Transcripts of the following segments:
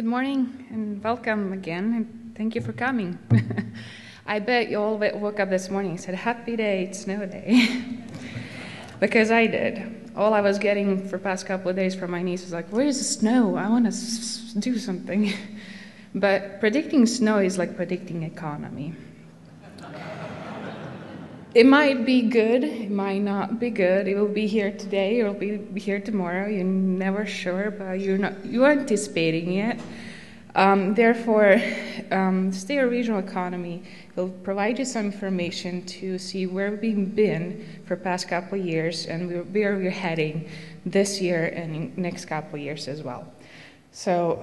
Good morning and welcome again, and thank you for coming. I bet you all woke up this morning and said, "Happy day, it's snow day." Because I did. All I was getting for the past couple of days from my niece was like, "Where's the snow? I want to do something." But predicting snow is like predicting economy. It might be good, it might not be good. It will be here today, it will be here tomorrow. You're never sure, but you're anticipating it. Therefore, State Regional Economy will provide you some information to see where we've been for the past couple of years and where we're heading this year and next couple of years as well. So,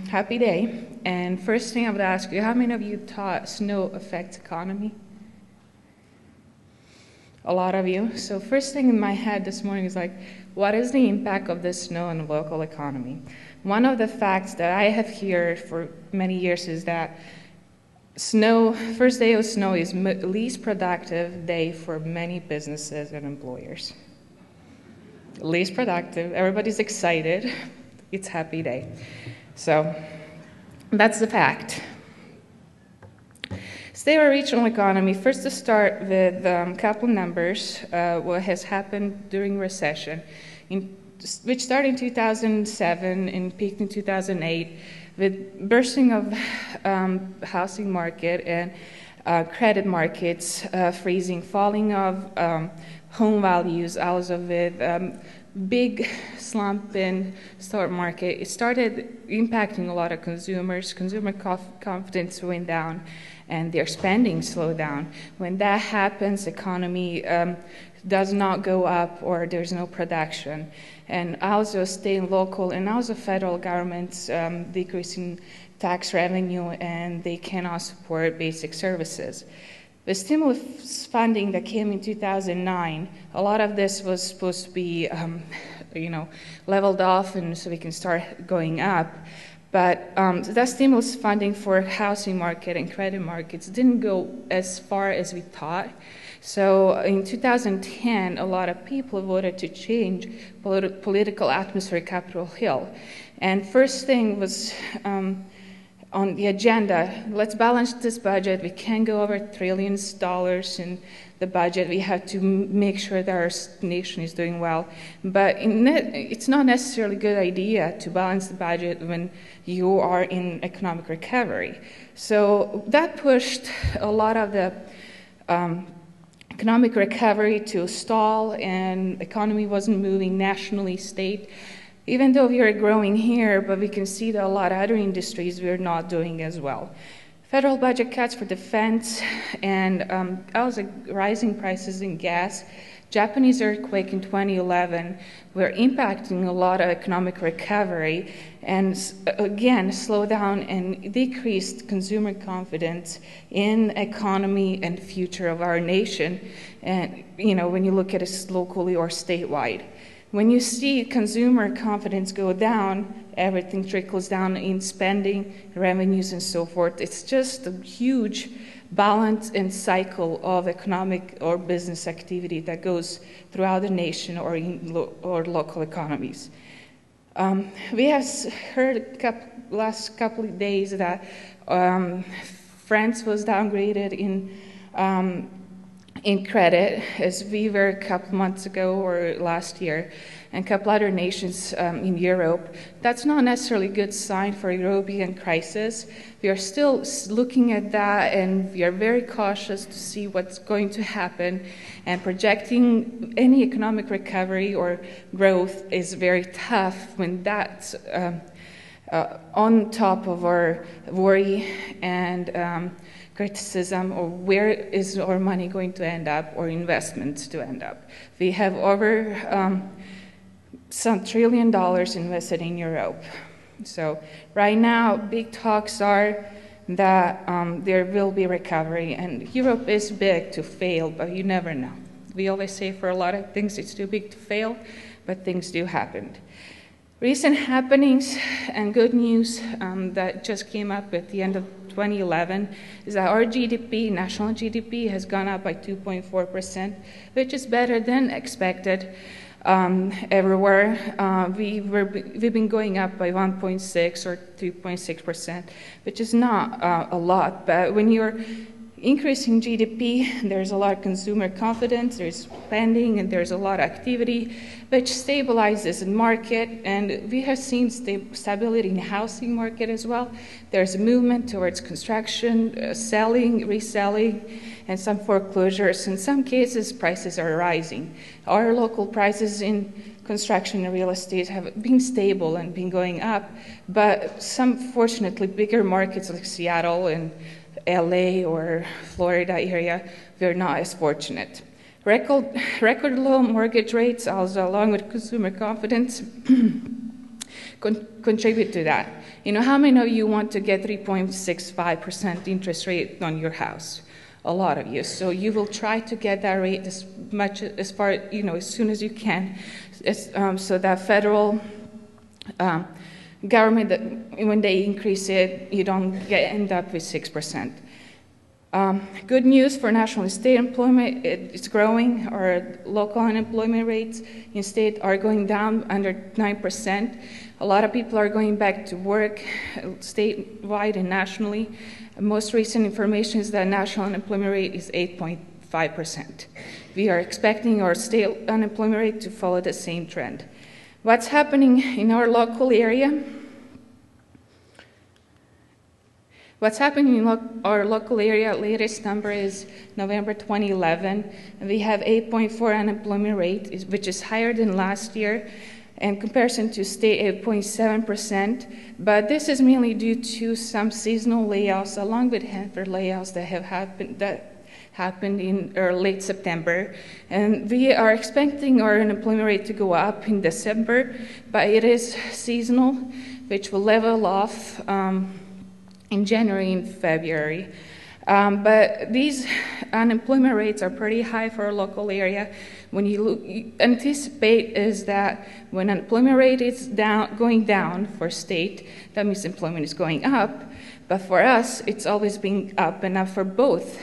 happy day. And first thing I would ask you, how many of you thought snow affects economy? A lot of you. So first thing in my head this morning is like, what is the impact of this snow on the local economy? One of the facts that I have heard for many years is that first day of snow is least productive day for many businesses and employers. Least productive, everybody's excited, it's happy day. So that's the fact. State or regional economy, first to start with a couple numbers, what has happened during recession, which started in 2007 and peaked in 2008, with bursting of housing market and credit markets freezing, falling of home values, also with big slump in stock market. It started impacting a lot of consumers. Consumer confidence went down and their spending slowed down. When that happens, economy does not go up or there's no production. And also state and local and also federal governments decreasing tax revenue and they cannot support basic services. The stimulus funding that came in 2009, a lot of this was supposed to be leveled off and so we can start going up. But that stimulus funding for housing market and credit markets didn't go as far as we thought. So in 2010, a lot of people voted to change political atmosphere at Capitol Hill. And first thing was on the agenda, let's balance this budget. We can't go over trillions of dollars in the budget. We have to make sure that our nation is doing well. But it's not necessarily a good idea to balance the budget when you are in economic recovery. So that pushed a lot of the economic recovery to stall, and economy wasn't moving nationally, state. Even though we are growing here, but we can see that a lot of other industries we're not doing as well. Federal budget cuts for defense and also rising prices in gas. Japanese earthquake in 2011 were impacting a lot of economic recovery and again slowed down and decreased consumer confidence in economy and future of our nation. And when you look at it locally or statewide. When you see consumer confidence go down, everything trickles down in spending, revenues, and so forth. It's just a huge balance and cycle of economic or business activity that goes throughout the nation or in or local economies. We have heard last couple of days that France was downgraded in credit, as we were a couple months ago or last year, and a couple other nations in Europe. That's not necessarily a good sign for European crisis. We are still looking at that, and we are very cautious to see what's going to happen. And projecting any economic recovery or growth is very tough when that's on top of our worry and criticism of where is our money going to end up or investments to end up. We have over some $1 trillion invested in Europe. So right now, big talks are that there will be recovery, and Europe is big to fail, but you never know. We always say for a lot of things it's too big to fail, but things do happen. Recent happenings and good news that just came up at the end of 2011 is that our GDP, national GDP, has gone up by 2.4%, which is better than expected. everywhere. We've been going up by 1.6 or 2.6%, which is not a lot, but when you're increasing GDP, there's a lot of consumer confidence, there's spending, and there's a lot of activity, which stabilizes the market, and we have seen stability in the housing market as well. There's a movement towards construction, selling, reselling, and some foreclosures. In some cases, prices are rising. Our local prices in construction and real estate have been stable and been going up, but some, fortunately, bigger markets like Seattle and LA or Florida area, we're not as fortunate. Record low mortgage rates, also along with consumer confidence, contribute to that. You know, how many of you want to get 3.65% interest rate on your house? A lot of you. So you will try to get that rate as much as far, you know, as soon as you can, so that federal government, that when they increase it, you don't end up with 6%. Good news for national and state employment, it's growing. Our local unemployment rates in state are going down under 9%. A lot of people are going back to work statewide and nationally. Most recent information is that national unemployment rate is 8.5%. We are expecting our state unemployment rate to follow the same trend. What's happening in our local area? What's happening in our local area, latest number is November 2011, and we have 8.4 unemployment rate, which is higher than last year, in comparison to state 8.7%, but this is mainly due to some seasonal layoffs, along with Hanford layoffs that happened in late September. And we are expecting our unemployment rate to go up in December, but it is seasonal, which will level off in January and February. But these unemployment rates are pretty high for our local area. When you anticipate is that when unemployment rate is going down for state, that means employment is going up. But for us, it's always been up and up for both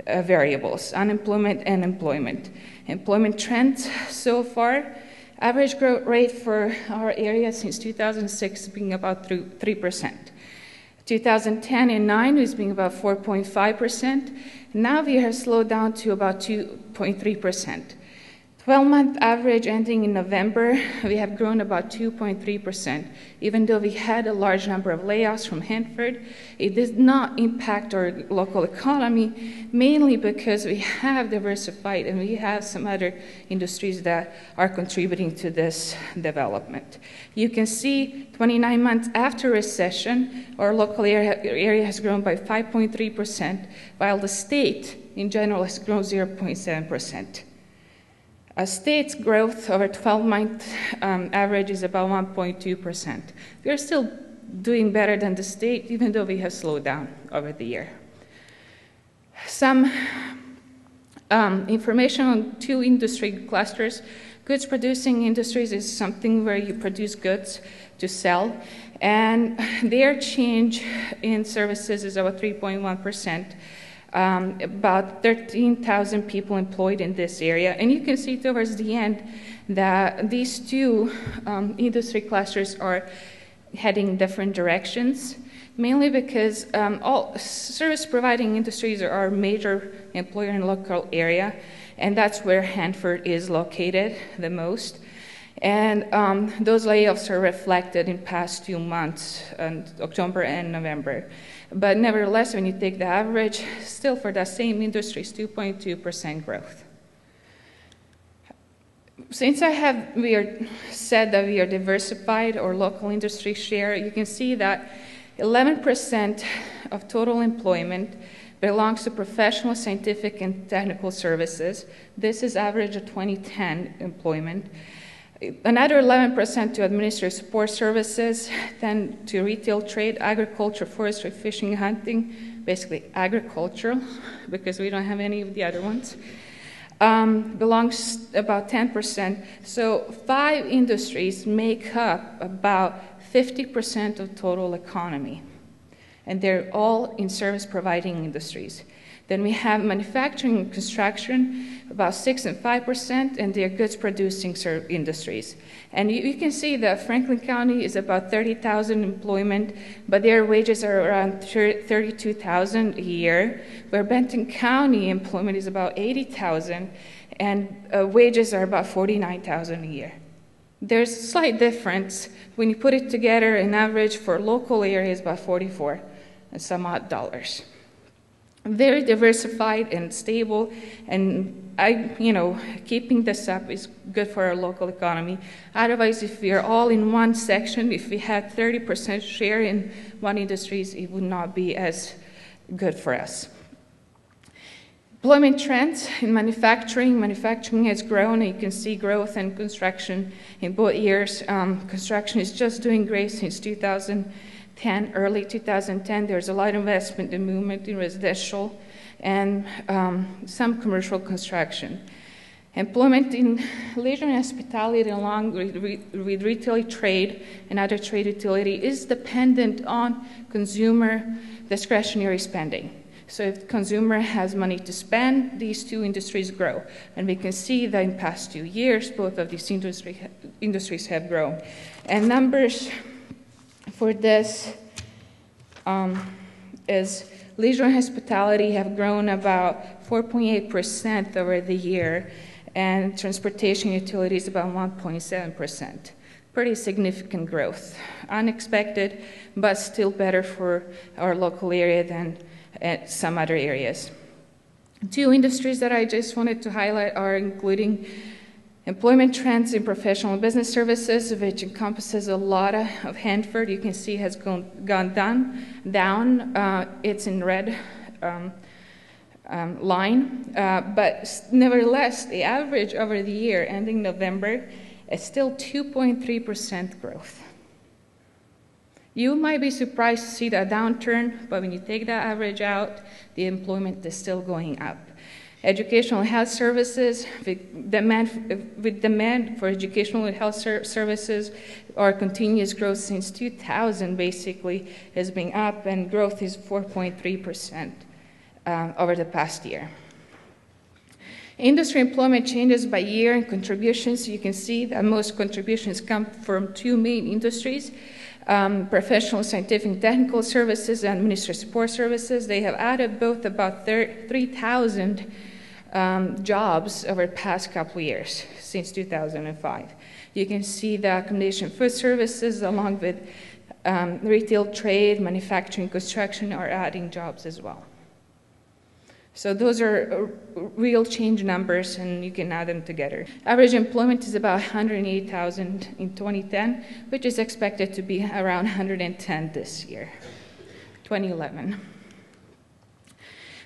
variables, unemployment and employment. Employment trends so far, average growth rate for our area since 2006 being about 3%. 2010 and 9 was being about 4.5%. Now we have slowed down to about 2.3%. 12-month average ending in November, we have grown about 2.3%. Even though we had a large number of layoffs from Hanford, it did not impact our local economy, mainly because we have diversified and we have some other industries that are contributing to this development. You can see 29 months after recession, our local area has grown by 5.3%, while the state in general has grown 0.7%. A state's growth over 12-month average is about 1.2%. We are still doing better than the state, even though we have slowed down over the year. Some information on two industry clusters. Goods producing industries is something where you produce goods to sell, and their change in services is about 3.1%. About 13,000 people employed in this area. And you can see towards the end that these two industry clusters are heading in different directions, mainly because all service-providing industries are our major employer in the local area, and that's where Hanford is located the most. And those layoffs are reflected in past 2 months, October and November. But nevertheless, when you take the average, still for that same industry, it's 2.2% growth. Since we said that we are diversified, or local industry share, you can see that 11% of total employment belongs to professional, scientific, and technical services. This is average of 2010 employment. Another 11% to administrative support services, then to retail trade, agriculture, forestry, fishing, hunting, basically agricultural, because we don't have any of the other ones, belongs about 10%. So 5 industries make up about 50% of total economy, and they're all in service-providing industries. Then we have manufacturing and construction, about 6 and 5%, and they're goods producing industries. And you can see that Franklin County is about 30,000 employment, but their wages are around 32,000 a year, where Benton County employment is about 80,000, and wages are about 49,000 a year. There's a slight difference. When you put it together, an average for local area is about 44 and some odd dollars. Very diversified and stable, and keeping this up is good for our local economy. Otherwise, if we are all in one section, if we had 30% share in one industry, it would not be as good for us. Employment trends in manufacturing. Manufacturing has grown, and you can see growth in construction in both years. Construction is just doing great since 2010, early 2010. There's a lot of investment and movement in residential and some commercial construction. Employment in leisure and hospitality, along with retail trade and other trade utility, is dependent on consumer discretionary spending. So if the consumer has money to spend, these two industries grow. And we can see that in the past 2 years, both of these industries have grown. And numbers for this is leisure and hospitality have grown about 4.8% over the year, and transportation utilities about 1.7%. Pretty significant growth. Unexpected, but still better for our local area than at some other areas. Two industries that I just wanted to highlight are including employment trends in professional and business services, which encompasses a lot of Hanford. You can see has gone down. It's in red line, but nevertheless, the average over the year ending November is still 2.3% growth. You might be surprised to see that downturn, but when you take that average out, the employment is still going up. Educational health services, with demand for educational health services, our continuous growth since 2000 basically has been up, and growth is 4.3% over the past year. Industry employment changes by year and contributions. You can see that most contributions come from two main industries. Professional, scientific, and technical services and administrative support services. They have added both about 3,000 jobs over the past couple of years, since 2005. You can see the accommodation food services, along with retail trade, manufacturing, construction, are adding jobs as well. So those are real change numbers, and you can add them together. Average employment is about 108,000 in 2010, which is expected to be around 110 this year, 2011.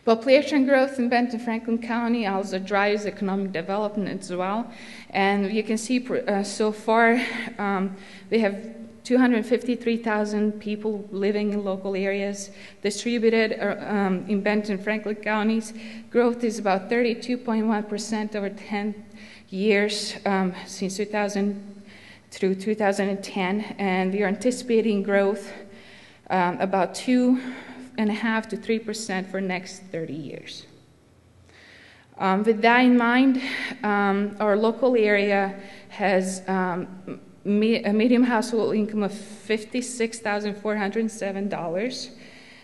Population growth in Benton Franklin County also drives economic development as well. And you can see so far we have 253,000 people living in local areas distributed in Benton Franklin counties. Growth is about 32.1% over 10 years since 2000 through 2010, and we are anticipating growth about 2.5% to 3% for next 30 years. With that in mind, our local area has a median household income of $56,407.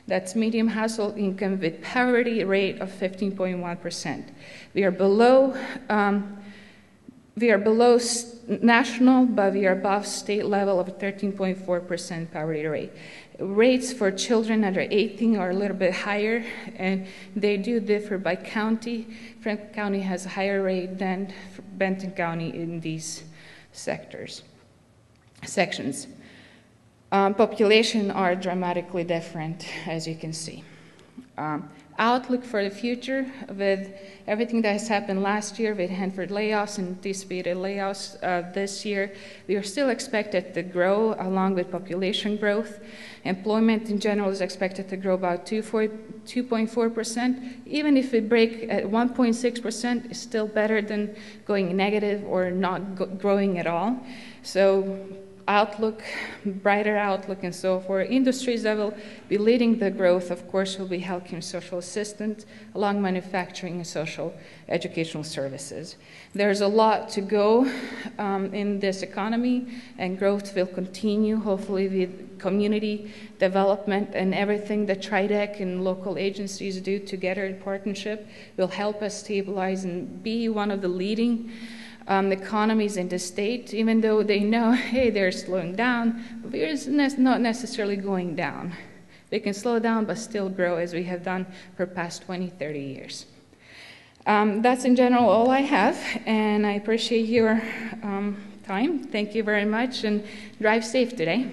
That's median household income with poverty rate of 15.1%. We are below national, but we are above state level of 13.4% poverty rate. Rates for children under 18 are a little bit higher, and they do differ by county. Franklin County has a higher rate than Benton County in these sections. Population are dramatically different, as you can see. Outlook for the future, with everything that has happened last year with Hanford layoffs and anticipated layoffs this year, we are still expected to grow along with population growth. Employment in general is expected to grow about 2.4%. Even if we break at 1.6%, it's still better than going negative or not growing at all. So outlook, brighter outlook, and so forth. Industries that will be leading the growth, of course, will be healthcare and social assistance, along manufacturing and social educational services. There's a lot to go in this economy, and growth will continue, hopefully with community development and everything that Tridec and local agencies do together in partnership will help us stabilize and be one of the leading economies in the state, even though they know, hey, they're slowing down, but we're not necessarily going down. They can slow down but still grow as we have done for past 20, 30 years. That's in general all I have, and I appreciate your time. Thank you very much, and drive safe today.